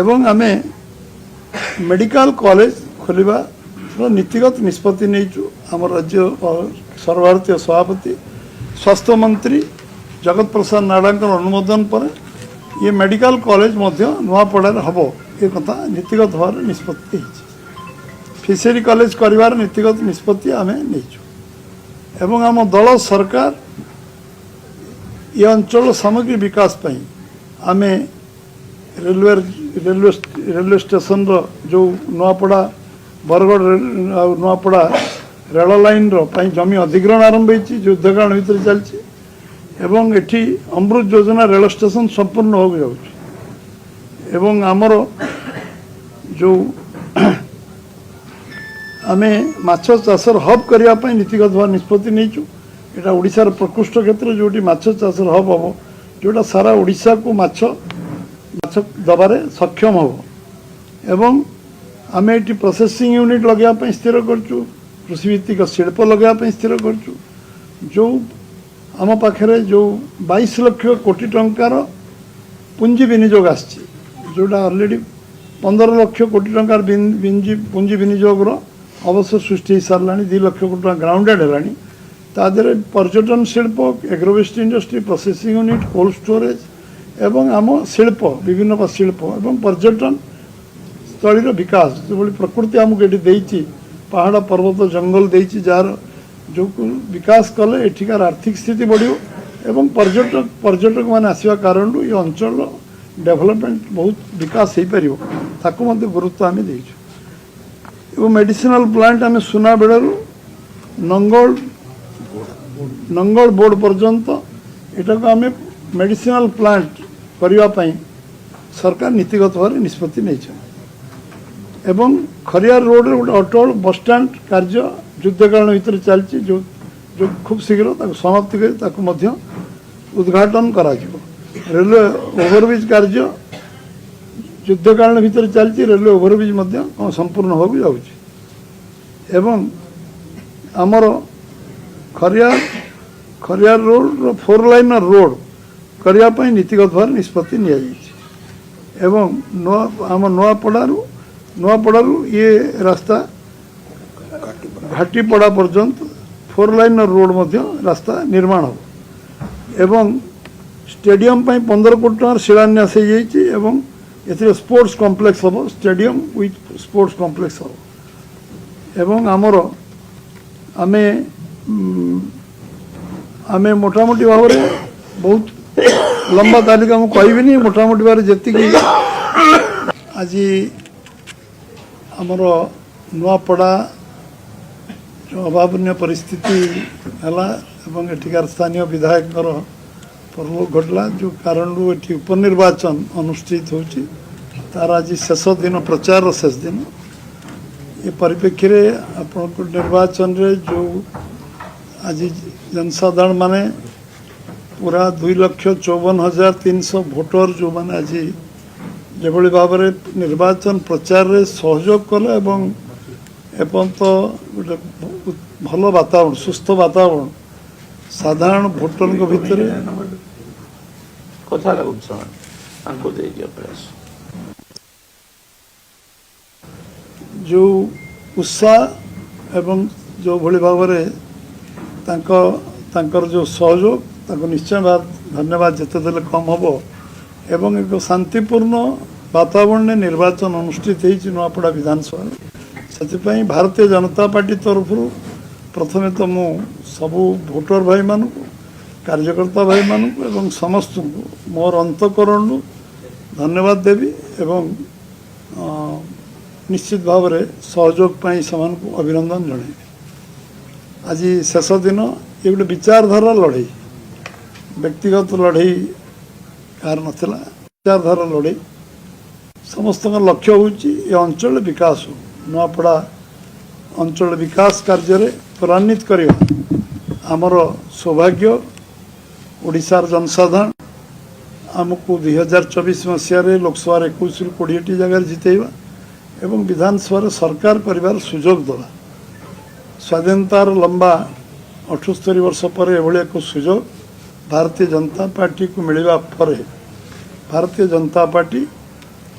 एवं आमे medical college खोलिबा नीतिगत निष्पत्ति नहीं आम राज्य सर्वभारतीय सभापति स्वास्थ्य मंत्री जगत प्रसाद नाडा अनुमोदन पर ये मेडिकल कॉलेज नुआपड़ा हम ये कथा नीतिगत भाव निष्पत्ति फिशरी कॉलेज कर नीतिगत निष्पत्ति आम नहीं आम दल सरकार ये अंचल सामग्री विकास पई आमे रेलवे स्टेशन जो नुआपड़ा बरगढ़ नुआपड़ा रेल लाइन जमी अधिग्रहण आरंभ होती युद्धकाल भितर चलती एवं एठी अमृत योजना रेल स्टेशन संपूर्ण हो जाऊँ आमर जो आमे माछ चाषर हब करने नीतिगत भाव निष्पत्ति नहीं यहाँ ओडिशार प्रकृष्ट क्षेत्र जोटी माछ चाषर हब हम जोटा सारा ओडिशा को माछ दबारे सक्षम हम एवं आमे एटी प्रोसेसिंग यूनिट लगाइबा स्थिर करचु कृषिभित्तिक शिल्प लगाइबा स्थिर करचु जो आम पाखे जो 22 लाख कोटी टंकार पुंजी विनियोग आछि जोटा ऑलरेडी 15 लाख कोटी टंकार पुंजी विनियोगर अवसर सृष्टि हो सारा 2 लाख कोटी टंका ग्राउंडेड है तादे पर्यटन शिल्प agro waste industry processing unit cold storage एवं आम शिल्प विभिन्न शिल्प एवं पर्यटन स्थलीर विकास जो प्रकृति आमको ये देती पहाड़ पर्वत जंगल देती जार जो विकास कले एठिकार आर्थिक स्थिति बढ़ियो एवं पर्यटक मान आसवा कारण ये अंचल डेवलपमेंट बहुत विकास हो पार ताकू गुरुत्व आम देचु मेडिसिनल प्लांट आम सुना बेड़ू नंगल बोर्ड पर्यंत एटा को आम मेडिसिनल प्लांट करने सरकार नीतिगत भाव निष्पत्ति नहीं एवं खरियार रोड रे गोटे अटल बसस्टाण्ड कार्य युद्धकाल भितर चलती जो खूब शीघ्र समाप्ति कर उद्घाटन करा रेलवे ओवरब्रिज कार्य युद्धकाल भितर चलती रेलवे ओवरब्रिज संपूर्ण हो जाऊँ आमर खरियार रोड 4 लाइनर रोड करने नीतिगत भाव निष्पत्ति एवं आम नुआपड़ारू ये रास्ता घाटीपड़ा पर्यंत 4 लाइनर रोड रास्ता निर्माण हो एवं स्टेडियम 15 कोटी टंकार शिलान्यास हो स्पोर्ट्स कॉम्प्लेक्स हम स्टेडियम विथ स्पोर्ट्स कॉम्प्लेक्स हम एवं आमर आमे आमे मोटामोटी भाव बहुत लंबा तालिका मुझे कहबी मोटामोटी भाव जी आज आमर नुआपड़ा जो अभावन परिस्थिति है एठिकार स्थानीय विधायक परलोक घटला जो कारण ये उपनिर्वाचन अनुष्ठित होची तार आज शेष दिन प्रचार शेष दिन ये परिप्रेक्षी में आपको निर्वाचन रे जो आज जनसाधारण माने पूरा 2,54,300 भोटर जो माने आज जो भाव में निर्वाचन प्रचार रे सहयोग कले एवं तो गोटे भल वातावरण सुस्थ वातावरण साधारण भोटर भितर जो उत्साह एवं जो भली भाव तांकर जो सहयोग निश्चय धन्यवाद जिते देले कम हम एवं एक शांतिपूर्ण वातावरण निर्वाचन अनुष्ठित हो नुआपड़ा विधानसभा से भारतीय जनता पार्टी तरफ प्रथमे तो मु सबू भोटर भाई मानू कार्यकर्ता भाई मानू एवं समस्त को मोर अंतकरण धन्यवाद देवी एवं निश्चित भाव में सहयोग पाई समान को अभिनंदन जन आज शेष दिन ये गोटे विचारधारा लड़ई व्यक्तिगत लड़ई कार नाला विचारधारा लड़ई समस्त लक्ष्य हूँ ये अंचल विकास हो नुआपड़ा अंचल विकास कार्य त्वरान्वित कर आमर सौभाग्य ओडिशार जनसाधारण आमको 2024 मसीह लोकसभा 21 ରୁ 20टी जगह जितेबा एवं विधानसभा सरकार परिवार सुजोग दवा स्वाधीनतार लंबा 78 वर्ष पर एभली एक सुजोग भारतीय जनता पार्टी को मिलवा पर भारतीय जनता पार्टी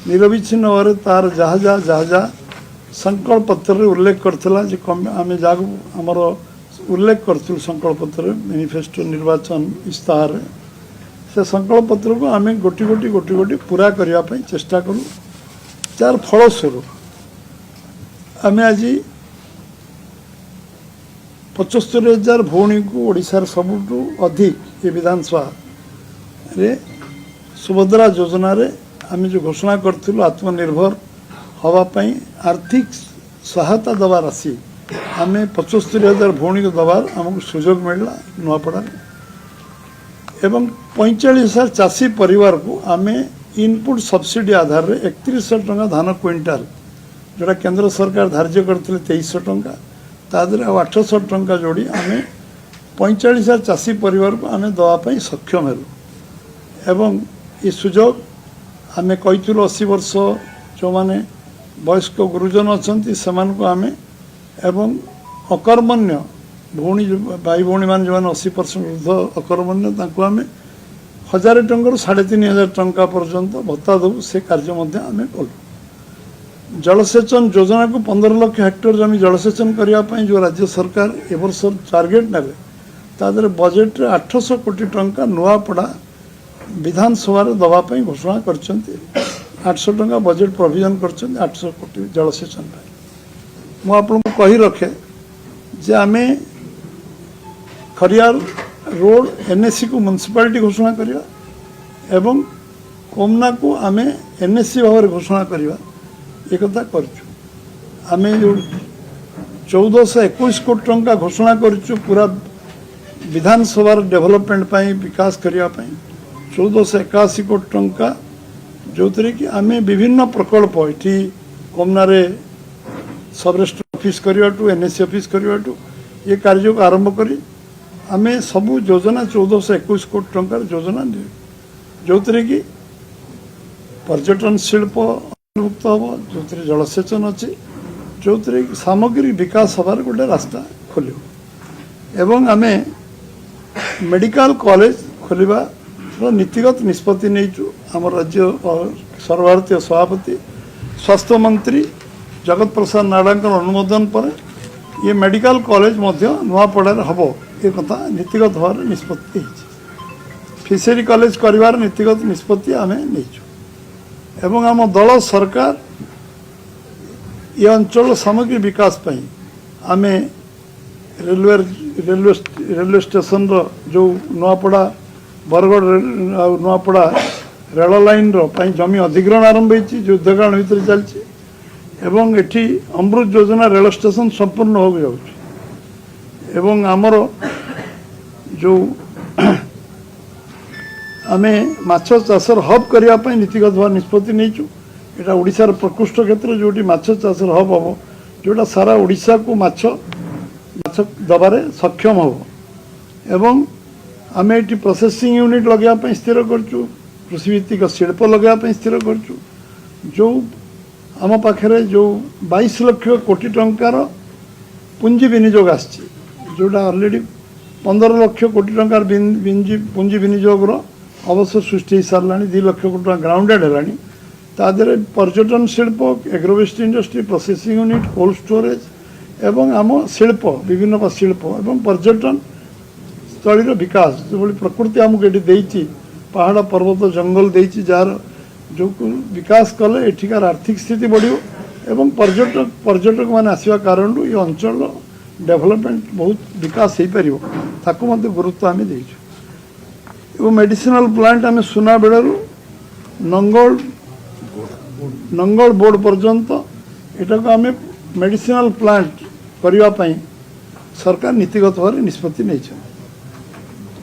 निरविच्छिन्न भाव तार जहाँ जहाँ जहाँ जहाँ संकल्प पत्र उल्लेख करथिला जे आमे जागु हमर उल्लेख करथिलु संकल्प पत्र मैनिफेस्टो निर्वाचन इस्ताहार से संकल्प पत्र को आमे गोटी गोटी गोटी गोटी पूरा करने पई चेष्टा करू जार फलस्वरूप आमे आज 75,000 भौणी को ओडिशार सबुठू अधिक ये विधानसभा रे सुभद्रा योजना रे आमे जो घोषणा करथिलु आत्मनिर्भर हवा पाई आर्थिक सहायता दवा राशि आमे 75,000 भौणी को दबार आमको सुजोग मिलला नुआपड़ा एवं 45,000 चाषी परिवार को आमे इनपुट सब्सिडी आधार रे 3100 टंका धान क्विंटाल जोड़ा केंद्र सरकार धार्य करते 2300 टंका तादर 800 टंका जोड़ी आमे 45,000 चाषी परिवार को आमे दवापाई सक्षम हेलु एवं ये सुजोग आमे कहीथुलु 80 वर्ष जो माने वयस्क गुरुजन अच्छा से आमे एवं अकर्मण्य भौणी भाई भौणी मान जो 80% ऊर्ध अकर्मण्य तांको आमे 1000 टंका 3,500 टंका पर्यंत भत्ता दबु से कार्य आमे कलु जलसेचन योजना को 15 लाख हेक्टर जमी जलसेचन करने जो राज्य सरकार ए वर्ष टार्गेट नेले तादर बजेट रे 800 कोटी टंका नुआपड़ा विधानसभा दवाई घोषणा कर 800 टंका बजेट प्रोविजन कर 800 कोटी जलसेचन मु आपको कही रखे जे आमे खरियार रोड एनएससी को म्युनिसिपालिटी घोषणा करिया एवं कोमना को आमे एनएससी भाव घोषणा करिया एक कथा करछु आमे जो 1421 कोटी टंका घोषणा करछु पूरा विधानसभा डेवलपमेंट पाई विकास करिया पाई 1481 कोटी टंका जो थरे कि आमे विभिन्न प्रकल्प एठी कोमना रे सब रजिस्टर ऑफिस करिया टू एनएससी ऑफिस करिया टू ये कार्य को आरंभ करी आमे सबु योजना 1421 कोटी टंकार योजना जो थरे कि पर्यटन शिल्प मुक्त हम जो जलसेचन अच्छी जो सामग्री विकास हबार गोटे रास्ता खोल एवं आमे मेडिकल कॉलेज खोलिबा नीतिगत निष्पत्ति नहीं आम राज्य सर्वभारतीय सभापति स्वास्थ्य मंत्री जगत प्रसाद नाडा अनुमोदन पर ये मेडिकल कॉलेज नुआपड़ा हम ये कथा नीतिगत भाव निष्पत्ति फिशरी कॉलेज कर नीतिगत निष्पत्ति आम नहीं एवं आम दल सरकार ये अंचल सामग्री विकास पई आमे रेलवे स्टेशन रो जो नुआपड़ा बरगढ़ नुआपड़ा रेल लाइन रो पई जमी अधिग्रहण आरंभ होती युद्धकाल भितर चलती एवं एठी अमृत योजना रेल स्टेशन संपूर्ण हो जाउछि एवं आमर जो आमे माछ चाषर हब करने नीतिगत भाव निष्पत्ति नहीं एटा ओडिशार प्रकृष्ट क्षेत्र जोटी माछ चाषर हब हम जोटा सारा ओडिशा को माछ दबारे सक्षम हो एवं आमे एटी प्रोसेसिंग यूनिट लगे स्थिर करछु कृषिभित्तिक शिल्प लगे स्थिर करछु जो आम पाखे जो 22 लाख कोटी टंकार पुंजी विनियोग आछि जोटा ऑलरेडी 15 लाख कोटी टंकार पुंजी विनियोग अवश्य सृष्टि सारा 2 लाख कोटी टका ग्राउंडेड है तादरे पर्यटन शिल्प agro waste industry processing unit cold storage एवं आम शिल्प विभिन्न शिल्प एवं पर्यटन स्थल विकास जो प्रकृति आमको ये देती पहाड़ पर्वत जंगल देती जार जो विकास कले एठिकार आर्थिक स्थिति बढ़ियो एवं पर्यटक मान आसवा कारण ये अंचल डेवलपमेंट बहुत विकास हो पार ताकू गुरुत्व आम देचु एवं मेडिसिनल प्लांट आम सुना बेड़ू नंगल बोर्ड पर्यंत एटा को आम मेडिसिनल प्लांट करने सरकार नीतिगत भाव निष्पत्ति नहीं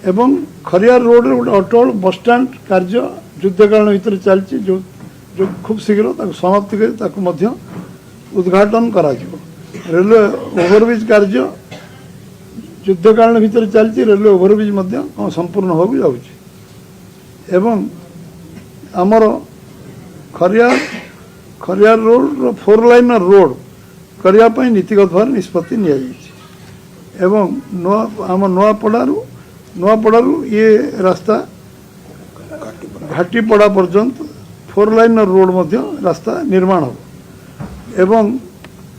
एवं खरियार रोड रे गोटे अटल बसस्टाण्ड कार्य युद्धकाल भितर चलती जो खूब शीघ्र समाप्ति कर उद्घाटन करा रेलवे ओवरब्रिज कार्य युद्धकाल भितर चलती रेलवे ओवरब्रिज संपूर्ण हो जाउछि एवं आमर खरियार रोड 4 लाइन रोड करने नीतिगत भाव निष्पत्ति एवं आम नुआपड़ारू ये रास्ता घाटीपड़ा पर्यंत 4 लाइन रोड मध्य रास्ता निर्माण हो एवं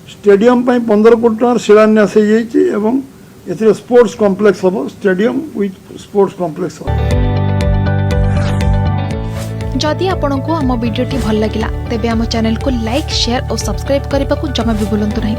स्टेडियम 15 कोटी टकर शिलान्यास हो जाइए एवं एथिरे स्पोर्ट्स कॉम्प्लेक्स हम स्टेडियम विथ स्पोर्ट्स कॉम्प्लेक्स हम। जदि आपंक आम भिडी भल लगा तेब आम चैनल को लाइक शेयर और सब्सक्राइब करने को जमा भी भूलु नहीं।